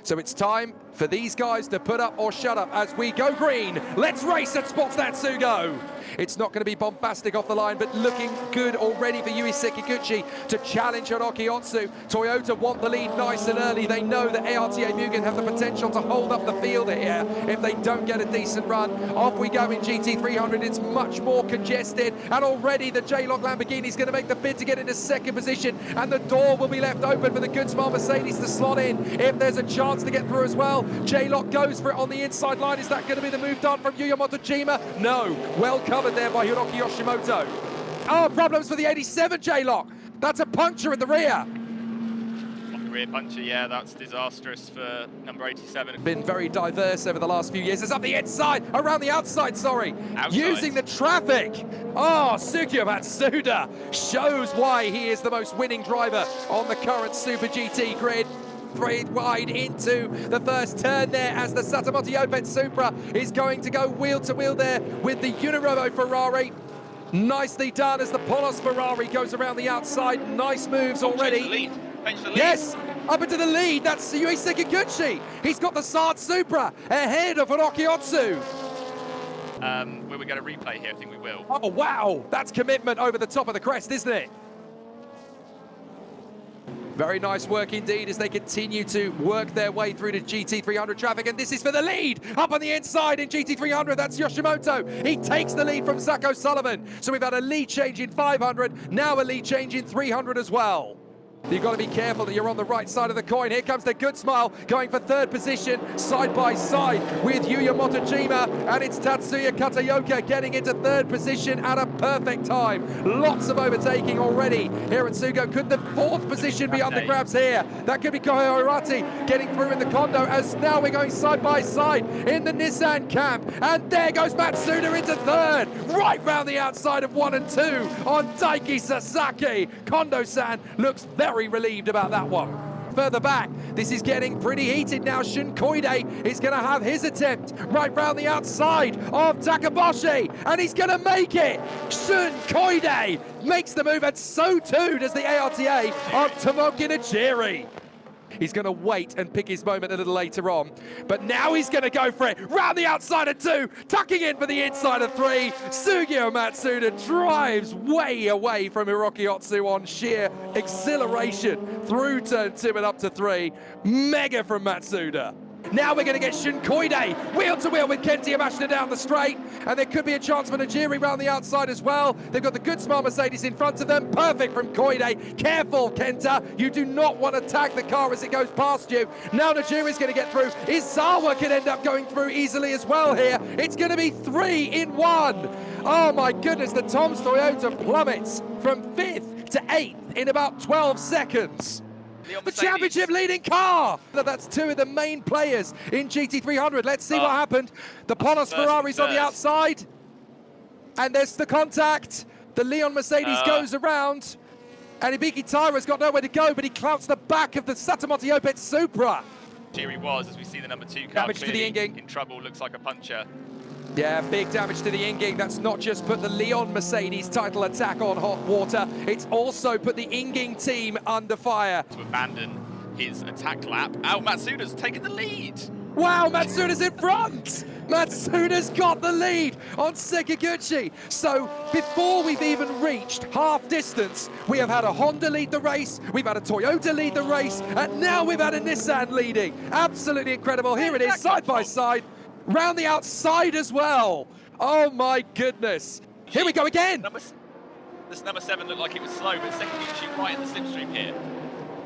So it's time for these guys to put up or shut up as we go green. Let's race at Sportsland SUGO. It's not going to be bombastic off the line, but looking good already for Yui Sekiguchi to challenge Hiroki Otsu. Toyota want the lead nice and early. They know that ARTA Mugen have the potential to hold up the field here if they don't get a decent run. Off we go in GT300. It's much more congested, and already the J-Lock Lamborghini is going to make the bid to get into second position, and the door will be left open for the good smart Mercedes to slot in if there's a chance to get through as well. J-Lock goes for it on the inside line. Is that going to be the move done from Yuya Motojima? No. Well covered there by Hiroki Yoshimoto. Oh, problems for the 87 J-Lock. That's a puncture in the rear. Rear puncture, yeah, that's disastrous for number 87. Been very diverse over the last few years. It's up the inside, around the outside, sorry. Outside. Using the traffic. Oh, Suzuka Matsuda shows why he is the most winning driver on the current Super GT grid. Very wide into the first turn there as the Satamoto Opet Supra is going to go wheel to wheel there with the Unirobo Ferrari. Nicely done as the Polos Ferrari goes around the outside. Nice moves already. Change the lead. Yes, up into the lead. That's Yui Sekiguchi. He's got the Sard Supra ahead of Hiroki Otsu. Will we get a replay here? I think we will. Oh, wow. That's commitment over the top of the crest, isn't it? Very nice work indeed as they continue to work their way through the GT300 traffic, and this is for the lead up on the inside in GT300. That's Yoshimoto. He takes the lead from Zach O'Sullivan. So we've had a lead change in 500, now a lead change in 300 as well. You've got to be careful that you're on the right side of the coin. Here comes the good smile going for third position side by side with Yuya Motojima, and it's Tatsuya Kataoka getting into third position at a perfect time. Lots of overtaking already here at SUGO. Could the fourth position be under grabs here? That could be Kohei Hirati getting through in the Kondo, as now we're going side by side in the Nissan camp, and there goes Matsuda into third, right round the outside of 1 and 2 on Daiki Sasaki. Kondo-san looks very relieved about that one. Further back, this is getting pretty heated now. Shun Koide is going to have his attempt right round the outside of Takaboshi, and he's going to make it. Shun Koide makes the move, and so too does the ARTA of Tomoki Najiri. He's going to wait and pick his moment a little later on. But now he's going to go for it. Round the outside of 2, tucking in for the inside of 3. Sugio Matsuda drives way away from Hiroki Otsu on sheer exhilaration through turn 2 and up to 3. Mega from Matsuda. Now we're going to get Shun Koide wheel to wheel with Kenti Yamashita down the straight, and there could be a chance for Najiri round the outside as well. They've got the good smart Mercedes in front of them. Perfect from Koide. Careful, Kenta. You do not want to tag the car as it goes past you. Now Najiri's going to get through. Izawa can end up going through easily as well here. It's going to be 3 in 1. Oh my goodness, the Tom's Toyota plummets from 5th to 8th in about 12 seconds. The championship leading car. That's 2 of the main players in GT300. Let's see what happened. The Polos Ferrari's on the outside, and there's the contact. The Leon Mercedes goes around, and Ibiki Taira's got nowhere to go, but he clouts the back of the Satamoto Opet Supra. Here he was, as we see the number 2 car damage to the Inging. In trouble, looks like a puncher. Yeah, big damage to the Inging. That's not just put the Leon Mercedes title attack on hot water, it's also put the Inging team under fire. To abandon his attack lap. Oh, Matsuda's taken the lead. Wow, Matsuda's in front! Matsuda's got the lead on Sekiguchi. So before we've even reached half distance, we have had a Honda lead the race, we've had a Toyota lead the race, and now we've had a Nissan leading. Absolutely incredible. Here it is, side by side. Round the outside as well. Oh my goodness. Here we go again. This number 7 looked like it was slow, but Sekiguchi right in the slipstream here.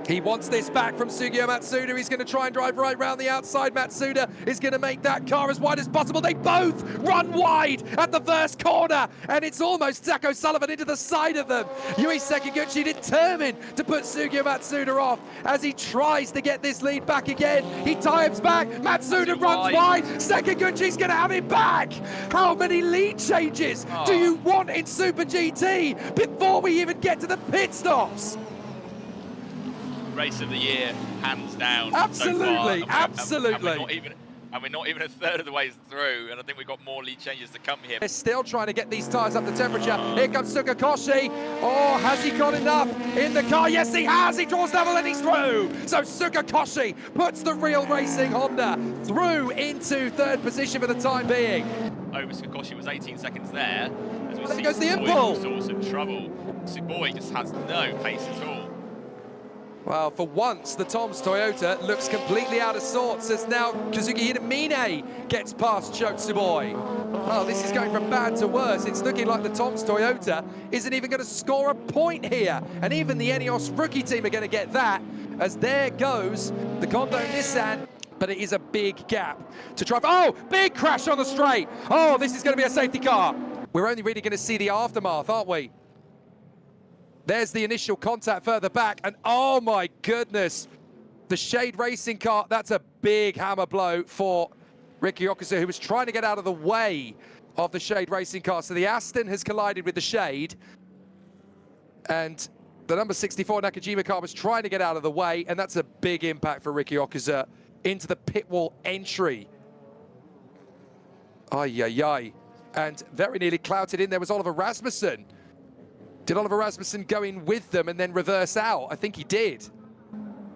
He wants this back from Sugio Matsuda. He's going to try and drive right round the outside. Matsuda is going to make that car as wide as possible. They both run wide at the first corner, and it's almost Zach O'Sullivan into the side of them. Yui Sekiguchi determined to put Sugio Matsuda off as he tries to get this lead back again. He dives back. Matsuda runs wide. Sekiguchi's going to have it back. How many lead changes do you want in Super GT before we even get to the pit stops? Race of the year, hands down. Absolutely, so far. absolutely. And we're not even a third of the way through, and I think we've got more lead changes to come here. They're still trying to get these tyres up to temperature. Here comes Suzuka. Oh, has he got enough in the car? Yes, he has. He draws level and he's through. So Suzuka puts the Real Racing Honda through into third position for the time being. Over Suzuka was 18 seconds there. As we There see goes the Boy impulse. all sorts of trouble. Boy just has no pace at all. Well, for once, the Tom's Toyota looks completely out of sorts as now Kazuki Hidamine gets past Tsuboi. Oh, this is going from bad to worse. It's looking like the Tom's Toyota isn't even going to score a point here. And even the Enios rookie team are going to get that, as there goes the Kondo Nissan. But it is a big gap to try. Oh, big crash on the straight. Oh, this is going to be a safety car. We're only really going to see the aftermath, aren't we? There's the initial contact further back, and oh my goodness, the Shade Racing car, that's a big hammer blow for Ricky Okusa, who was trying to get out of the way of the Shade Racing car. So the Aston has collided with the Shade, and the number 64 Nakajima car was trying to get out of the way, and that's a big impact for Ricky Okusa into the pit wall entry. Ay, ay, ay. And very nearly clouted in there was Oliver Rasmussen. Did Oliver Rasmussen go in with them and then reverse out? I think he did.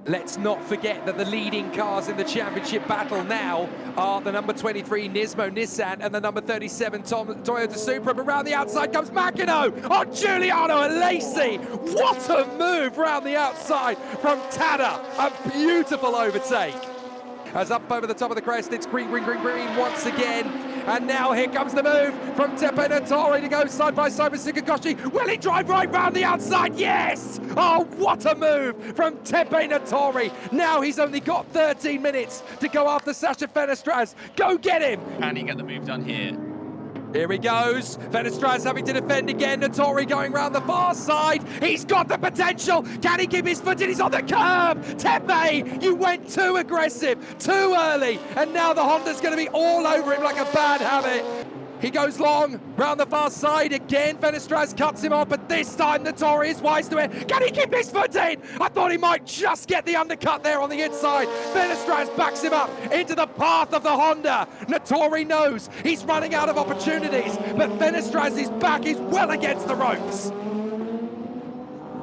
Let's not forget that the leading cars in the championship battle now are the number 23 Nismo Nissan and the number 37 Toyota Supra. But round the outside comes Makino on Giuliano and Lacey. What a move round the outside from Tada. A beautiful overtake. As up over the top of the crest, it's green, green, green, green once again. And now here comes the move from Tepe Natori to go side by side with Suzuka. Will he drive right round the outside? Yes! Oh, what a move from Tepe Natori. Now he's only got 13 minutes to go after Sasha Fenestraz. Go get him! Can he get the move done here? Here he goes. Fenestraz having to defend again. Natori going round the far side. He's got the potential. Can he keep his foot in? He's on the curb. Tepe, you went too aggressive, too early. And now the Honda's going to be all over him like a bad habit. He goes long, round the far side again. Fenestraz cuts him off, but this time Natori is wise to it. Can he keep his foot in? I thought he might just get the undercut there on the inside. Fenestraz backs him up into the path of the Honda. Natori knows he's running out of opportunities, but Fenestraz's back is well against the ropes.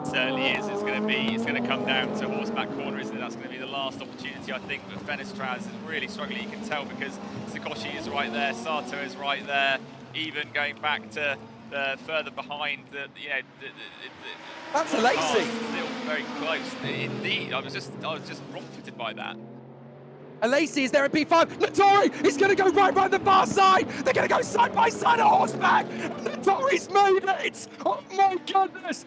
Certainly is. It's going to come down to horseback corner, isn't it? That's going to be the last opportunity, I think. But Fenestraz is really struggling. You can tell because Sakoshi is right there, Sato is right there. Even going back to further behind, That's a Lacey. Still very close. Indeed, I was just wrong-footed by that. Lacey is there in P5. Natori is going to go right round the far side. They're going to go side by side on horseback. Natori's made it. Oh my goodness.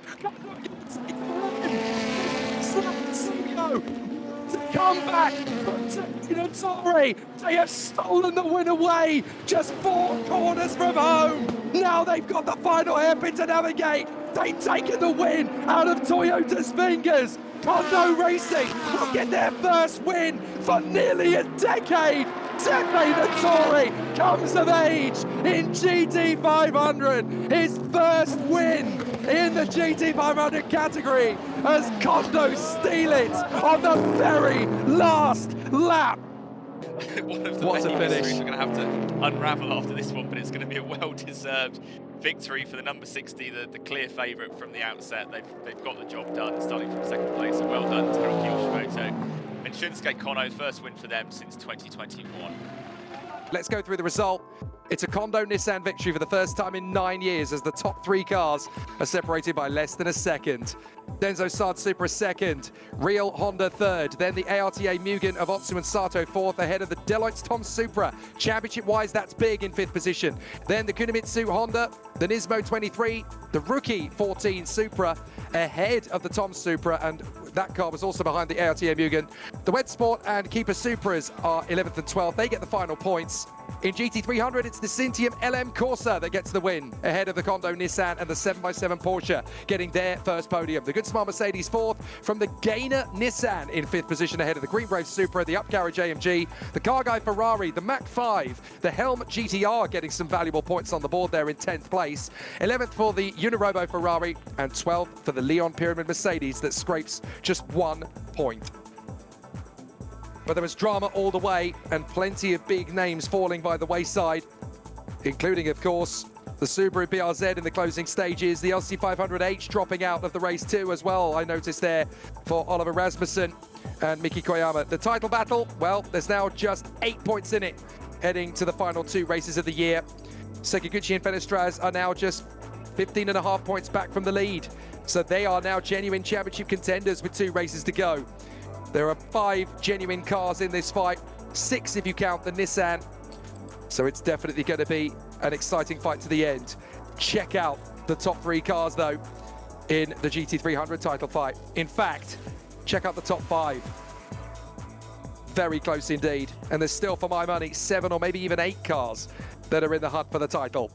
To come back from Natori. They have stolen the win away. Just 4 corners from home. Now they've got the final hairpin to navigate. They've taken the win out of Toyota's fingers. Kondo Racing will get their first win for nearly a decade. Tepe Natori comes of age in GT500. His first win in the GT500 category as Kondo steal it on the very last lap. One of the What a finish. We're going to have to unravel after this one, but it's going to be a well-deserved victory for the number 60, the clear favourite from the outset. They've got the job done, starting from second place. So well done to Hiroki Yoshimoto. And Shunsuke Kono's first win for them since 2021. Let's go through the result. It's a Kondo Nissan victory for the first time in 9 years as the top 3 cars are separated by less than a second. Denso Sard Supra second, Real Honda third, then the ARTA Mugen of Otsu and Sato fourth, ahead of the Deloitte's Tom Supra. Championship-wise, that's big in 5th position. Then the Kunimitsu Honda, the Nismo 23, the rookie 14 Supra, ahead of the Tom Supra, and that car was also behind the ARTA Mugen. The Wet Sport and Keeper Supras are 11th and 12th. They get the final points. In GT300, it's the Cintium LM Corsa that gets the win, ahead of the Kondo Nissan and the 7x7 Porsche, getting their first podium. The Good Smart Mercedes fourth, from the Gainer Nissan in 5th position, ahead of the Green Brave Supra, the Upcarriage AMG, the Car Guy Ferrari, the Mac 5, the Helm GTR getting some valuable points on the board there in 10th place. 11th for the Unirobo Ferrari, and 12th for the Leon Pyramid Mercedes that scrapes just 1 point. but there was drama all the way and plenty of big names falling by the wayside, including, of course, the Subaru BRZ in the closing stages, the LC500H dropping out of the race too as well, I noticed there, for Oliver Rasmussen and Miki Koyama. The title battle, well, there's now just 8 points in it, heading to the final 2 races of the year. Sekiguchi and Fenestraz are now just 15.5 points back from the lead. So they are now genuine championship contenders with 2 races to go. There are 5 genuine cars in this fight, 6 if you count the Nissan. So it's definitely going to be an exciting fight to the end. Check out the top 3 cars though in the GT300 title fight. In fact, check out the top 5. Very close indeed. And there's still, for my money, 7 or maybe even 8 cars that are in the hunt for the title.